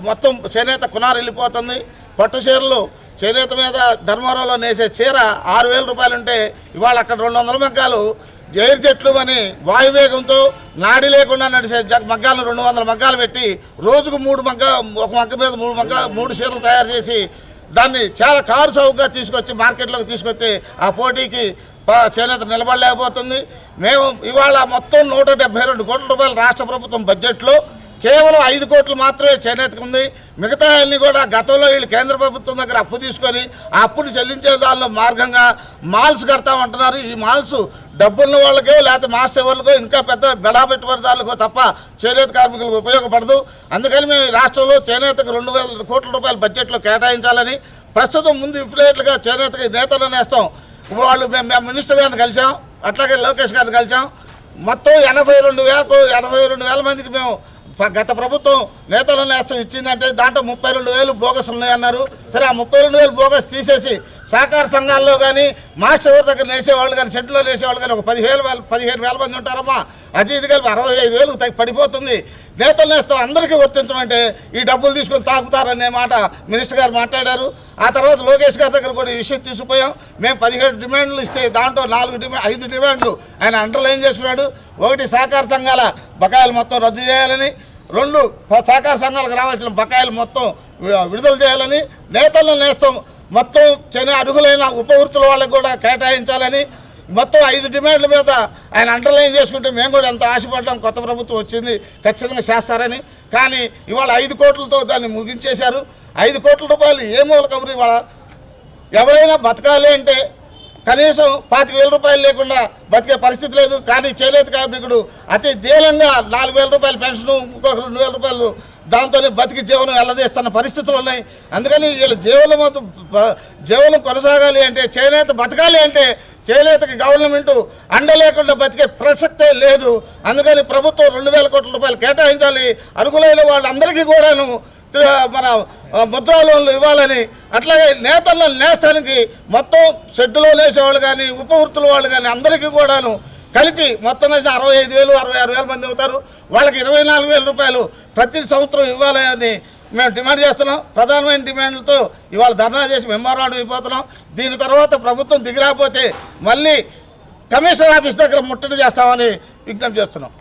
S10: మొత్తం చేనేత కునారు వెళ్ళిపోతుంది. పట్టు చీరలు చేనేత మీద ధర్మవరంలో నేసే చీర 6,000 రూపాయలు ఉంటే ఇవాళ అక్కడ 200 మగ్గాలు ఎయిర్ జెట్లు అని వాయువేగంతో నాడి లేకుండా నడిచే మగ్గాలను 200 మగ్గాలు పెట్టి రోజుకు 3 ఒక మగ్గ మీద 3 చీరలు తయారు చేసి దాన్ని చాలా కారు చౌకగా తీసుకొచ్చి మార్కెట్లోకి తీసుకొస్తే ఆ పోటీకి చేనేత నిలబడలేకపోతుంది. మేము ఇవాళ మొత్తం 172 కోట్ల రూపాయలు రాష్ట్ర ప్రభుత్వం బడ్జెట్లో కేవలం 5 కోట్లు మాత్రమే చేనేతకు ఉంది. మిగతా అన్ని కూడా గతంలో వీళ్ళు కేంద్ర ప్రభుత్వం దగ్గర అప్పు తీసుకొని ఆ అప్పును చెల్లించే దానిలో మార్గంగా మాల్స్ కడతామంటున్నారు. ఈ మాల్స్ డబ్బున్న వాళ్ళకో లేకపోతే మాస్టర్ వాళ్ళకో ఇంకా పెద్ద బెడా పెట్టుబడిదారులకో తప్ప చేనేత కార్మికులకు ఉపయోగపడదు. అందుకని మేము ఈ రాష్ట్రంలో చేనేతకు 2,000 కోట్ల రూపాయల బడ్జెట్లో కేటాయించాలని, ప్రస్తుతం ముందు ఇప్పుడేట్లుగా చేనేతకి నేతలు నేస్తాం వాళ్ళు మేము మినిస్టర్ గారిని కలిసాం, అట్లాగే లోకేష్ గారిని కలిసాం. మొత్తం 82,000 మందికి మేము గత ప్రభుత్వం నేతల నేస్తం ఇచ్చిందంటే దాంట్లో 32,000 బోగస్ ఉన్నాయన్నారు. సరే, ఆ 32,000 బోగస్ తీసేసి సహకార సంఘాల్లో కానీ మాస్టర్ ఎవరి దగ్గర నేసేవాళ్ళు కానీ షెడ్లో నేసేవాళ్ళు కానీ ఒక 15,000 మంది ఉంటారమ్మా. అది ఇది కలిపి 65,000 పడిపోతుంది. నేతల నేస్తం అందరికీ వర్తించమంటే ఈ డబ్బులు తీసుకొని తాకుతారనే మాట మినిస్టర్ గారు మాట్లాడారు. ఆ తర్వాత లోకేష్ గారి దగ్గర కూడా ఈ విషయం తీసుకుపోయాం. మేము 17 డిమాండ్లు ఇస్తే దాంట్లో 5 డిమాండ్లు ఆయన అండర్లైన్ చేసుకున్నాడు. 1 సహకార సంఘాల బకాయిలు మొత్తం రద్దు చేయాలని, 2 సహకార సంఘాలకు రావాల్సిన బకాయిలు మొత్తం విడుదల చేయాలని, నేతల నేస్తం మొత్తం అర్హులైన ఉపవృత్తుల వాళ్ళకు కూడా కేటాయించాలని, మొత్తం 5 డిమాండ్ల మీద ఆయన అండర్లైన్ చేసుకుంటే మేము కూడా ఎంత ఆశపడ్డాం. కొత్త ప్రభుత్వం వచ్చింది, ఖచ్చితంగా చేస్తారని. కానీ ఇవాళ 5 కోట్లతో దాన్ని ముగించేశారు. 5 కోట్ల రూపాయలు ఏ మూల కబురు. ఇవాళ ఎవరైనా బతకాలి అంటే కనీసం 25,000 రూపాయలు లేకుండా బతికే పరిస్థితి లేదు. కానీ చేనేత కార్మికుడు అతి దీనంగా 4,000 రూపాయల పెన్షన్, ఇంకొక 2,000 రూపాయలు దాంతోనే బతికి జీవనం వెళ్ళదీస్తున్న పరిస్థితులు ఉన్నాయి. అందుకని వీళ్ళ జీవనం కొనసాగాలి అంటే, చేనేత బతకాలి అంటే చేనేతకి గవర్నమెంట్ అండ లేకుండా బతికే ప్రసక్తే లేదు. అందుకని ప్రభుత్వం 2,000 కోట్ల రూపాయలు కేటాయించాలి. అర్హులైన వాళ్ళందరికీ కూడాను మన ముద్రా లోన్లు ఇవ్వాలని, అట్లాగే నేతల నేస్తానికి మొత్తం షెడ్డులో నేసేవాళ్ళు కానీ ఉపవృత్తుల వాళ్ళు కానీ అందరికీ కూడాను కలిపి మొత్తం 65,000 66,000 మంది అవుతారు. వాళ్ళకి 24,000 రూపాయలు ప్రతి సంవత్సరం ఇవ్వాలని మేము డిమాండ్ చేస్తున్నాం. ప్రధానమైన డిమాండ్లతో ఇవాళ ధర్నా చేసి మెమోరాండం అయిపోతున్నాం. దీని తర్వాత ప్రభుత్వం దిగిరాకపోతే మళ్ళీ కమిషనర్ ఆఫీస్ దగ్గర ముట్టడి చేస్తామని విజ్ఞప్తి చేస్తున్నాం.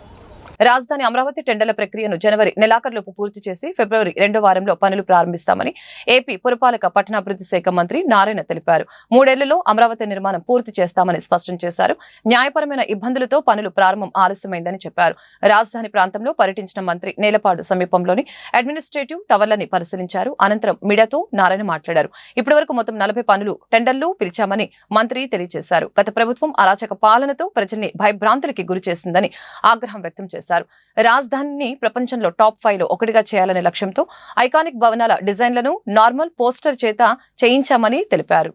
S1: రాజధాని అమరావతి టెండర్ల ప్రక్రియను జనవరి నెలాఖరులోపు పూర్తి చేసి ఫిబ్రవరి 2వ వారంలో పనులు ప్రారంభిస్తామని ఏపీ పురపాలక పట్టణాభివృద్ధి శాఖ మంత్రి నారాయణ తెలిపారు. 3 ఏళ్లలో అమరావతి నిర్మాణం పూర్తి చేస్తామని స్పష్టం చేశారు. న్యాయపరమైన ఇబ్బందులతో పనులు ప్రారంభం ఆలస్యమైందని చెప్పారు. రాజధాని ప్రాంతంలో పర్యటించిన మంత్రి నేలపాడు సమీపంలోని అడ్మినిస్ట్రేటివ్ టవర్లని పరిశీలించారు. అనంతరం మీడియాతో నారాయణ మాట్లాడారు. ఇప్పటివరకు మొత్తం 40 పనులు టెండర్లు పిలిచామని మంత్రి తెలియజేశారు. గత ప్రభుత్వం అరాచక పాలనతో ప్రజల్ని భయభ్రాంతులకి గురి చేసిందని ఆగ్రహం వ్యక్తం చేశారు. రాజధానిని ప్రపంచంలో టాప్ 5లో ఒకటిగా చేయాలనే లక్ష్యంతో ఐకానిక్ భవనాల డిజైన్లను నార్మల్ పోస్టర్ చేత చేయించామని తెలిపారు.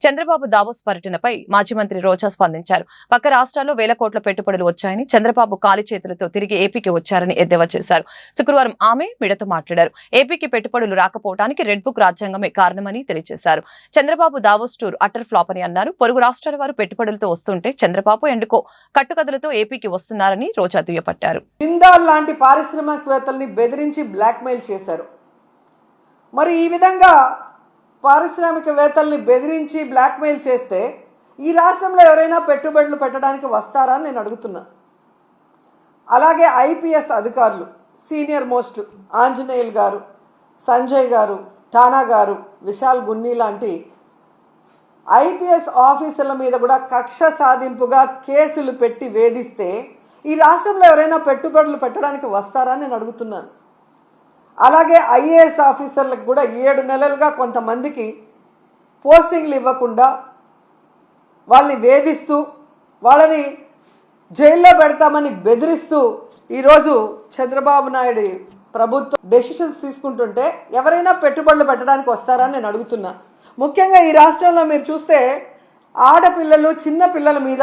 S1: చంద్రబాబు దావోస్ పర్యటనపై మాజీ మంత్రి రోజా స్పందించారు. పక్క రాష్ట్రాల్లో 1,000 కోట్ల పెట్టుబడులు వచ్చాయని, చంద్రబాబు ఖాళీ చేతులతో తిరిగి ఏపీకి వచ్చారని ఎద్దేవా చేశారు. శుక్రవారం ఆమె మీడియాతో మాట్లాడారు. ఏపీకి పెట్టుబడులు రాకపోవడానికి రెడ్ బుక్ రాజ్యాంగమే కారణమని తెలియజేశారు. Chandrababu Davos tour utter flop అని అన్నారు. పొరుగు రాష్ట్రాల వారు పెట్టుబడులతో వస్తుంటే చంద్రబాబు ఎందుకో కట్టుకథలతో ఏపీకి వస్తున్నారని రోజా దుయ్యపట్టారు.
S11: జిందాల్ లాంటి పారిశ్రామికవేత్తల్ని బెదిరించి బ్లాక్మెయిల్ చేశారు. మరి ఈ విధంగా పారిశ్రామికవేత్తల్ని బెదిరించి బ్లాక్మెయిల్ చేస్తే ఈ రాష్ట్రంలో ఎవరైనా పెట్టుబడులు పెట్టడానికి వస్తారా అని నేను అడుగుతున్నా. అలాగే ఐపీఎస్ అధికారులు సీనియర్ మోస్ట్ ఆంజనేయులు గారు, సంజయ్ గారు, ఠానా గారు, విశాల్ గున్నీ లాంటి ఐపీఎస్ ఆఫీసర్ల మీద కూడా కక్ష సాధింపుగా కేసులు పెట్టి వేధిస్తే ఈ రాష్ట్రంలో ఎవరైనా పెట్టుబడులు పెట్టడానికి వస్తారా అని నేను అడుగుతున్నాను. అలాగే ఐఏఎస్ ఆఫీసర్లకు కూడా 7 నెలలుగా కొంతమందికి పోస్టింగ్లు ఇవ్వకుండా వాళ్ళని వేధిస్తూ వాళ్ళని జైల్లో పెడతామని బెదిరిస్తూ ఈరోజు చంద్రబాబు నాయుడు ప్రభుత్వం డెసిషన్స్ తీసుకుంటుంటే ఎవరైనా పెట్టుబడులు పెట్టడానికి వస్తారని నేను అడుగుతున్నా. ముఖ్యంగా ఈ రాష్ట్రంలో మీరు చూస్తే ఆడపిల్లలు, చిన్న పిల్లల మీద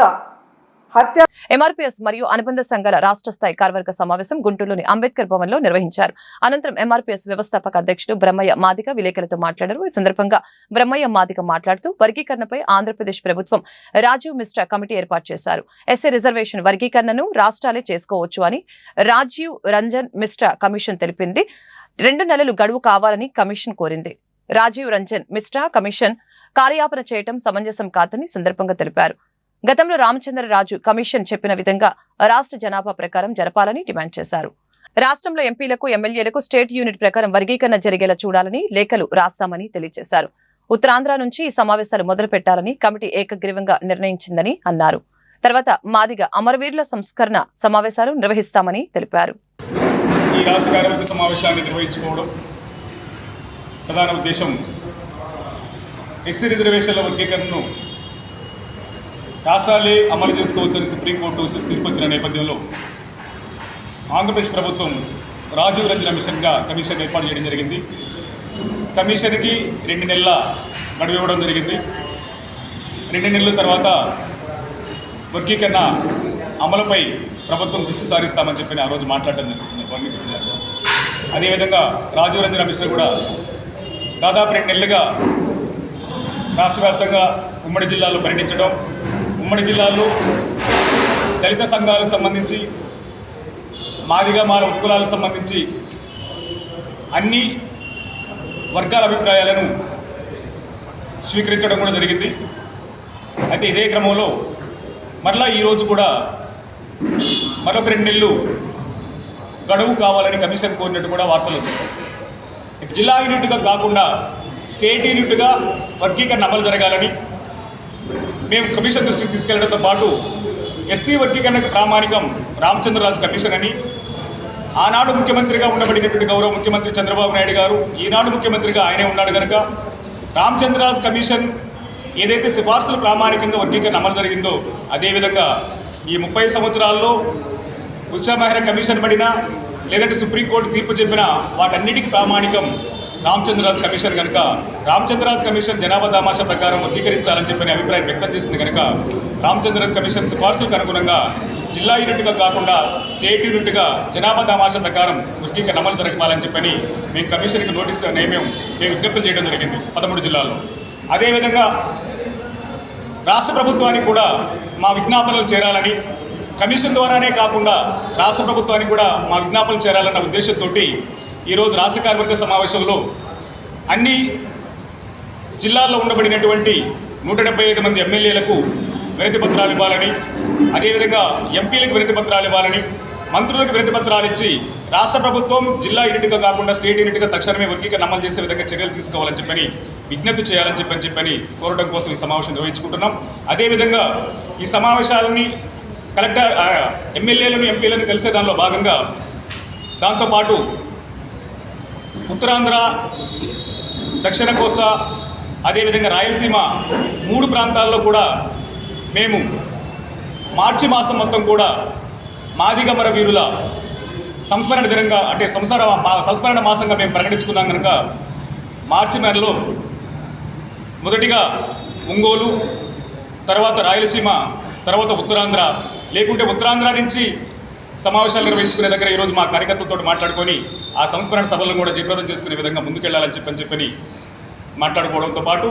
S11: హత్య.
S1: ఎంఆర్పీఎస్ మరియు అనుబంధ సంఘాల రాష్ట్ర స్థాయి కార్యవర్గ సమావేశం గుంటూరులోని అంబేద్కర్ భవన్ లో నిర్వహించారు. అనంతరం ఎంఆర్పీఎస్ వ్యవస్థాపక అధ్యక్షుడు బ్రహ్మయ్య మాదిగ విలేకరులతో మాట్లాడారు. ఈ సందర్భంగా బ్రహ్మయ్య మాదిగ మాట్లాడుతూ వర్గీకరణపై ఆంధ్రప్రదేశ్ ప్రభుత్వం రాజీవ్ మిశ్రా కమిటీ ఏర్పాటు చేశారు. ఎస్సీ రిజర్వేషన్ వర్గీకరణను రాష్ట్రాలే చేసుకోవచ్చు అని రాజీవ్ రంజన్ మిశ్రా కమిషన్ తెలిపింది. 2 నెలలు గడువు కావాలని కమిషన్ కోరింది. రాజీవ్ రంజన్ మిశ్రా కమిషన్ కార్యాపన చేయడం సమంజసం కాదని సందర్భంగా తెలిపారు. గతంలో రామచంద్రరాజు కమిషన్ చెప్పిన విధంగా రాష్ట్ర జనాభా ప్రకారం జరపాలని డిమాండ్ చేశారు. రాష్ట్రంలో ఎంపీలకు, ఎమ్మెల్యేలకు స్టేట్ యూనిట్ ప్రకారం వర్గీకరణ జరిగేలా చూడాలని లేఖలు రాస్తామని తెలియజేశారు. ఉత్తరాంధ్ర నుంచి ఈ సమావేశాలు మొదలు పెట్టాలని కమిటీ ఏకగ్రీవంగా నిర్ణయించిందని అన్నారు. తర్వాత మాదిగ అమరవీరుల సంస్కరణ సమావేశాలు నిర్వహిస్తామని తెలిపారు.
S12: ఈ రాష్ట్ర కార్యవర్గ సమావేశాన్ని నిర్వహించుకోవడం ప్రధాన ఉద్దేశం ఎస్సీ రిజర్వేషన్ల వర్గీకరణను రాష్ట్రాలే అమలు చేసుకోవచ్చని సుప్రీంకోర్టు తీర్పు వచ్చిన నేపథ్యంలో ఆంధ్రప్రదేశ్ ప్రభుత్వం రాజీవ్ రంజన్ మిషన్గా కమిషన్ ఏర్పాటు చేయడం జరిగింది. కమిషన్కి 2 నెలల గడువు ఇవ్వడం జరిగింది. 2 నెలల తర్వాత వర్గీకరణ అమలుపై ప్రభుత్వం దృష్టి సారిస్తామని చెప్పి ఆ రోజు మాట్లాడడం జరిగిన సందర్భాన్ని గుర్తు చేస్తాం. అదేవిధంగా రాజీవ్ రంజన్ మిశ్రా కూడా దాదాపు 2 నెలలుగా రాష్ట్ర వ్యాప్తంగా ఉమ్మడి జిల్లాలో పర్యటించడం, ఉమ్మడి జిల్లాలో దళిత సంఘాలకు సంబంధించి, మాదిగా మాల కులాలకు సంబంధించి అన్ని వర్గాల అభిప్రాయాలను స్వీకరించడం కూడా జరిగింది. అయితే ఇదే క్రమంలో మరలా ఈరోజు కూడా మరొక 2 నెలలు గడువు కావాలని కమిషన్ కోరినట్టు కూడా వార్తలు వచ్చేస్తాయి. జిల్లా యూనిట్గా కాకుండా స్టేట్ యూనిట్గా వర్గీకరణ అమలు జరగాలని మేము కమిషన్ దృష్టికి తీసుకెళ్లడంతో పాటు ఎస్సీ వర్గీకరణకు ప్రామాణికం రామచంద్రరాజు కమిషన్ అని, ఆనాడు ముఖ్యమంత్రిగా ఉండబడినటువంటి గౌరవ ముఖ్యమంత్రి చంద్రబాబు నాయుడు గారు ఈనాడు ముఖ్యమంత్రిగా ఆయనే ఉన్నాడు కనుక రామచంద్రరాజు కమిషన్ ఏదైతే సిఫార్సులు ప్రామాణికంగా వర్గీకరణ అమలు జరిగిందో అదేవిధంగా ఈ 30 సంవత్సరాల్లో ఉషా మెహ్రా కమిషన్ పడినా లేదంటే సుప్రీంకోర్టు తీర్పు చెప్పినా వాటన్నిటికీ ప్రామాణికం రామచంద్రరాజు కమిషన్ కనుక రామచంద్రరాజు కమిషన్ జనాభా దామాషా ప్రకారం వర్గీకరించాలని చెప్పిన అభిప్రాయం వ్యక్తం చేసింది కనుక రామచంద్రరాజు కమిషన్ సిఫార్సులకు అనుగుణంగా జిల్లా యూనిట్గా కాకుండా స్టేట్ యూనిట్గా జనాభా దామాషా ప్రకారం వర్గీకరణ అమలు జరపాలని చెప్పని మేము కమిషన్కి నోటీస్ మేము విజ్ఞప్తులు చేయడం జరిగింది 13 జిల్లాల్లో. అదేవిధంగా రాష్ట్ర ప్రభుత్వానికి కూడా మా విజ్ఞాపనలు చేరాలని, కమిషన్ ద్వారానే కాకుండా రాష్ట్ర ప్రభుత్వానికి కూడా మా విజ్ఞాపనలు చేరాలన్న ఉద్దేశంతో ఈరోజు రాష్ట్ర కార్యవర్గ సమావేశంలో అన్ని జిల్లాల్లో ఉండబడినటువంటి 175 మంది ఎమ్మెల్యేలకు వినతి పత్రాలు ఇవ్వాలని, అదేవిధంగా ఎంపీలకు వినతి పత్రాలు ఇవ్వాలని, మంత్రులకు వినతి పత్రాలు ఇచ్చి రాష్ట్ర ప్రభుత్వం జిల్లా యూనిట్గా కాకుండా స్టేట్ యూనిట్గా తక్షణమే వర్గీకరణ అమలు చేసే విధంగా చర్యలు తీసుకోవాలని చెప్పని విజ్ఞప్తి చేయాలని చెప్పని కోరడం కోసం ఈ సమావేశం నిర్వహించుకుంటున్నాం. అదేవిధంగా ఈ సమావేశాలని కలెక్టర్ ఎమ్మెల్యేలను ఎంపీలను కలిసే దానిలో భాగంగా దాంతోపాటు ఉత్తరాంధ్ర, దక్షిణ కోస్తా, అదేవిధంగా రాయలసీమ 3 ప్రాంతాల్లో కూడా మేము మార్చి మాసం మొత్తం కూడా మాదిగమర వీరుల సంస్మరణ దినంగా అంటే సంస్మరణ మాసంగా మేము ప్రకటించుకున్నాం కనుక మార్చి నెలలో మొదటిగా ఒంగోలు, తర్వాత రాయలసీమ, తర్వాత ఉత్తరాంధ్ర, లేకుంటే ఉత్తరాంధ్ర నుంచి సమావేశాలు నిర్వహించుకునే దగ్గర ఈరోజు మా కార్యకర్తలతో మాట్లాడుకొని ఆ సంస్మరణ సభలను కూడా జయప్రదం చేసుకునే విధంగా ముందుకెళ్లాలని చెప్పని మాట్లాడుకోవడంతో పాటు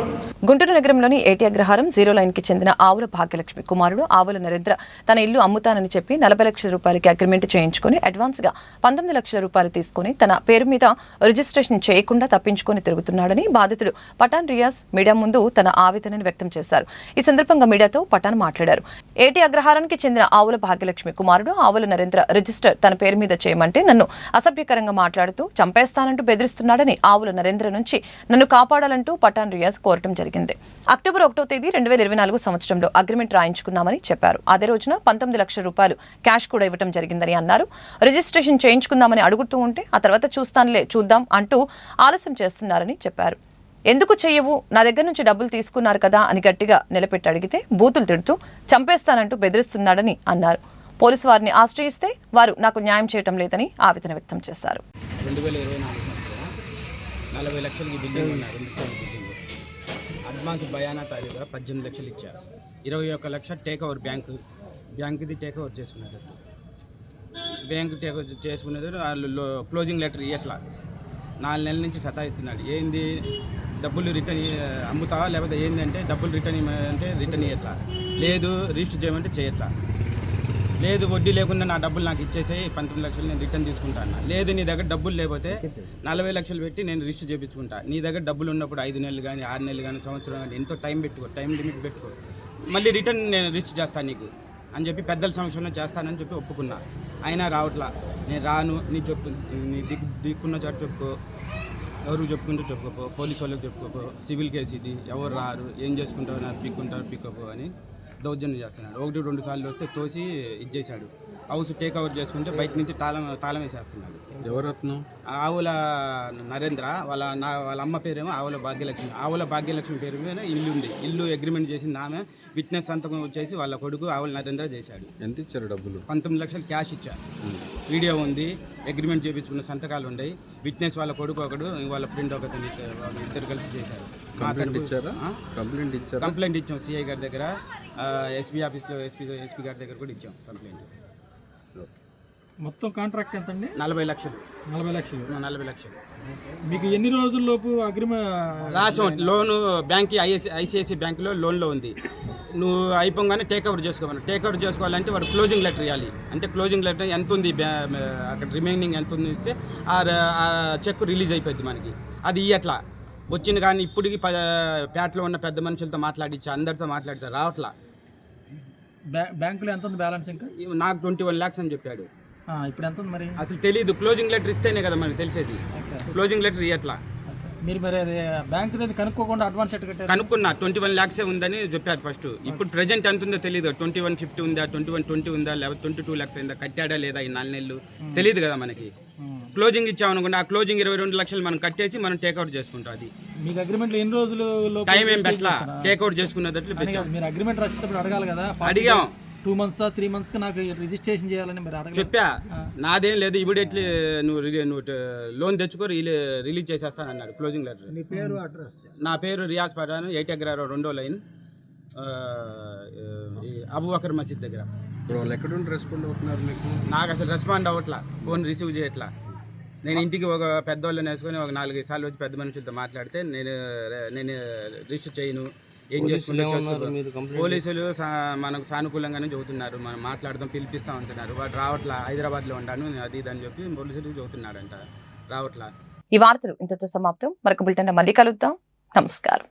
S1: గుంటూరు నగరంలోని ఏటీ అగ్రహారం 0 లైన్కి చెందిన ఆవుల భాగ్యలక్ష్మి కుమారుడు ఆవుల నరేంద్ర తన ఇల్లు అమ్ముతానని చెప్పి 40 లక్షల రూపాయలకి అగ్రిమెంట్ చేయించుకుని అడ్వాన్స్గా 19 లక్షల రూపాయలు తీసుకుని తన పేరు మీద రిజిస్ట్రేషన్ చేయకుండా తప్పించుకొని తిరుగుతున్నాడని బాధితుడు పఠాన్ రియాజ్ మీడియా ముందు తన ఆవేదనను వ్యక్తం చేశారు. ఈ సందర్భంగా మీడియాతో పఠాన్ మాట్లాడారు. ఏటీ అగ్రహారానికి చెందిన ఆవుల భాగ్యలక్ష్మి కుమారుడు ఆవుల నరేంద్ర రిజిస్టర్ తన పేరు మీద చేయమంటే నన్ను అసభ్యకరంగా మాట్లాడుతూ చంపేస్తానంటూ బెదిరిస్తున్నాడని ఆవుల నరేంద్ర నుంచి నన్ను కాపాడాలంటూ పఠాన్ రియాజ్ కోరటం జరిగింది. అక్టోబర్ 1వ తేదీ 2024 సంవత్సరంలో అగ్రిమెంట్ రాయించుకున్నామని చెప్పారు. అదే రోజున 19 లక్షల రూపాయలు క్యాష్ కూడా ఇవ్వడం జరిగిందని అన్నారు. రిజిస్ట్రేషన్ చేయించుకుందామని అడుగుతూ ఉంటే ఆ తర్వాత చూద్దాం అంటూ ఆలస్యం చేస్తున్నారని చెప్పారు. ఎందుకు చెయ్యవు, నా దగ్గర నుంచి డబ్బులు తీసుకున్నారు కదా అని గట్టిగా నిలబెట్టి అడిగితే బూతులు తిడుతూ చంపేస్తానంటూ బెదిరిస్తున్నాడని అన్నారు. పోలీసు వారిని ఆశ్రయిస్తే వారు నాకు న్యాయం చేయటం లేదని ఆవేదన వ్యక్తం చేశారు.
S13: 40 లక్షలకి బిల్డింగ్ ఉన్నారు, అడ్వాన్స్ బయానా తారీఖుగా 18 లక్షలు ఇచ్చారు. 21 లక్ష టేక్ ఓవర్ బ్యాంకుది టేక్ ఓవర్ చేసుకున్నారు. బ్యాంకు టేక్ ఓవర్ చేసుకున్నది వాళ్ళు క్లోజింగ్ లెటర్ ఇట్లా 4 నెలల నుంచి సతాయిస్తున్నాడు. ఏంది డబ్బులు రిటర్న్ అమ్ముతావా లేకపోతే ఏంటంటే డబ్బులు రిటర్న్ ఇవ్వమంటే రిటర్న్ ఇవ్వట్లా, లేదు రిజిస్టర్ చేయమంటే చేయట్లా, లేదు వడ్డీ లేకుండా నా డబ్బులు నాకు ఇచ్చేసేయి 19 లక్షలు నేను రిటర్న్ తీసుకుంటాను, లేదు నీ దగ్గర డబ్బులు లేకపోతే 40 లక్షలు పెట్టి నేను రిజిస్టర్ చేయించుకుంటా, నీ దగ్గర డబ్బులు ఉన్నప్పుడు 5 నెలలు కానీ 6 నెలలు కానీ సంవత్సరం కానీ ఎంతో టైం లిమిట్ పెట్టుకో, మళ్ళీ రిటర్న్ నేను రిజిస్టర్ చేస్తాను నీకు అని చెప్పి పెద్దల సంవత్సరంలో చేస్తానని చెప్పి ఒప్పుకున్నా. అయినా రావట్లా. నేను రాను, నీ దిక్కున్న చోట చెప్పుకో, ఎవరు చెప్పుకోపో, పోలీసు వాళ్ళకి చెప్పుకోపో, సివిల్ కేసు ఇది, ఎవరు రారు, ఏం చేసుకుంటావు నాకు పిక్కోపో అని దౌర్జన్యం చేస్తున్నాడు. 1-2 సార్లు వస్తే తోసి ఇచ్చేసాడు. హౌస్ టేక్ ఓవర్ చేసుకుంటే బయట నుంచి తాళం వేసేస్తున్నాడు.
S14: ఎవరత్నం?
S13: ఆవుల నరేంద్ర, వాళ్ళ అమ్మ పేరేమో ఆవుల భాగ్యలక్ష్మి. ఆవుల భాగ్యలక్ష్మి పేరు మీద ఇల్లు ఉంది. ఇల్లు అగ్రిమెంట్ చేసింది ఆమె. విట్నెస్ సంతకం వచ్చేసి వాళ్ళ కొడుకు ఆవుల నరేంద్ర చేశాడు.
S14: ఎంత ఇచ్చారు డబ్బులు?
S13: 19 లక్షలు క్యాష్ ఇచ్చారు. వీడియో ఉంది, అగ్రిమెంట్ చేయించుకున్న సంతకాలు ఉన్నాయి. విట్నెస్ వాళ్ళ కొడుకు ఒకడు, వాళ్ళ ఫ్రెండ్ ఒకటి, ఇద్దరు కలిసి చేశారు. కంప్లైంట్ ఇచ్చాం సిఐ గారి దగ్గర, ఎస్పీ ఆఫీస్లో ఎస్పీ గారి దగ్గర కూడా ఇచ్చాం కంప్లైంట్.
S14: మొత్తం కాంట్రాక్ట్ ఎంత అండి?
S13: 40 లక్షలు.
S14: 40 లక్షలు.
S13: 40 లక్షలు.
S14: మీకు ఎన్ని రోజుల్లోపు
S13: రాసాం లోను బ్యాంక్ ఐసిఐసి బ్యాంకులో లోన్లో ఉంది. నువ్వు అయిపోగానే టేక్ ఓవర్ చేసుకోవాలి. టేక్ ఓవర్ చేసుకోవాలంటే వాడు క్లోజింగ్ లెటర్ ఇవ్వాలి. అంటే క్లోజింగ్ లెటర్ ఎంత ఉంది అక్కడ రిమైనింగ్ ఎంత ఉంది ఇస్తే ఆ చెక్ రిలీజ్ అయిపోద్ది మనకి. అది ఇయ్యట్లా వచ్చింది కానీ ఇప్పటికి పేటలో ఉన్న పెద్ద మనుషులతో మాట్లాడించి అందరితో మాట్లాడితే రావట్లా.
S14: బ్యాంకులో ఎంత ఉంది బ్యాలెన్స్? ఇంకా
S13: నాకు 21 lakhs అని చెప్పాడు.
S14: ఇప్పుడు ఎంత ఉంది మరి?
S13: అసలు తెలియదు. క్లోజింగ్ లెటర్ ఇస్తేనే కదా మనకి తెలిసేది. క్లోజింగ్ లెటర్ ఇవ్వట్లా.
S14: మీరు మరి అది బ్యాంక్ దగ్గర కనుక్కోకుండా అడ్వాన్స్ ఎట్లా కట్టారు?
S13: కనుక్కున్నా 21 lakhs ఉందని చెప్పారు ఫస్ట్. ఇప్పుడు ప్రెజెంట్ ఎంత ఉందో తెలియదు. 2150 ఉందా, 2120 ఉందా, లేకపోతే 22 lakhs అయిందా, కట్టాడా లేదా ఈ 4 నెలలు తెలియదు కదా మనకి. క్లోజింగ్ ఇచ్చామనుకోండి, ఆ క్లోజింగ్ 22 లక్షలు మనం కట్టేసి మనం టేక్అవుట్ చేసుకుంటాం. అది
S14: మీకు అగ్రిమెంట్లో ఎన్ని రోజులు
S13: టైం ఏం పెట్టలా టేక్అవుట్ చేసుకునేటట్లు.
S14: మీరు అగ్రిమెంట్ రాసేటప్పుడు అడగాలి కదా.
S13: అడిగాం.
S14: 2 months 3 months నాకు రిజిస్ట్రేషన్ చేయాలని మరి అడగ
S13: చెప్పా. నాదేం లేదు, ఇమీడియట్లీ నువ్వు లోన్ తెచ్చుకో రిలీజ్ చేసేస్తానన్నాడు. Closing letter.
S14: నీ పేరు అడ్రస్?
S13: నా పేరు రియాజ్ పఠాన్, 8 ఎకరాల 2వ లైన్, అబూబకర్ మసీద్ దగ్గర.
S7: వాళ్ళు ఎక్కడ రెస్పాండ్ అవుతున్నారు మీకు?
S13: నాకు అసలు రెస్పాండ్ అవ్వట్లా, ఫోన్ రిసీవ్ చేయట్లా. నేను ఇంటికి ఒక పెద్దవాళ్ళని వేసుకొని ఒక 4-5 సార్లు వచ్చి పెద్ద మనుషులతో మాట్లాడితే నేను రిజిస్టర్ చేయను, ఏం చేసుకుంటే పోలీసులు మనకు సానుకూలంగానే చెబుతున్నారు. మనం మాట్లాడదాం పిలిపిస్తా ఉంటున్నారు. వాడు రావట్లా, హైదరాబాద్లో ఉంటాను అది ఇది అని చెప్పి పోలీసులు చెబుతున్నాడంట. రావట్లా.
S1: ఈ వార్తలు ఇంతతో సమాప్తం. మరొక బులెటిన్ మళ్ళీ కలుద్దాం. నమస్కారం.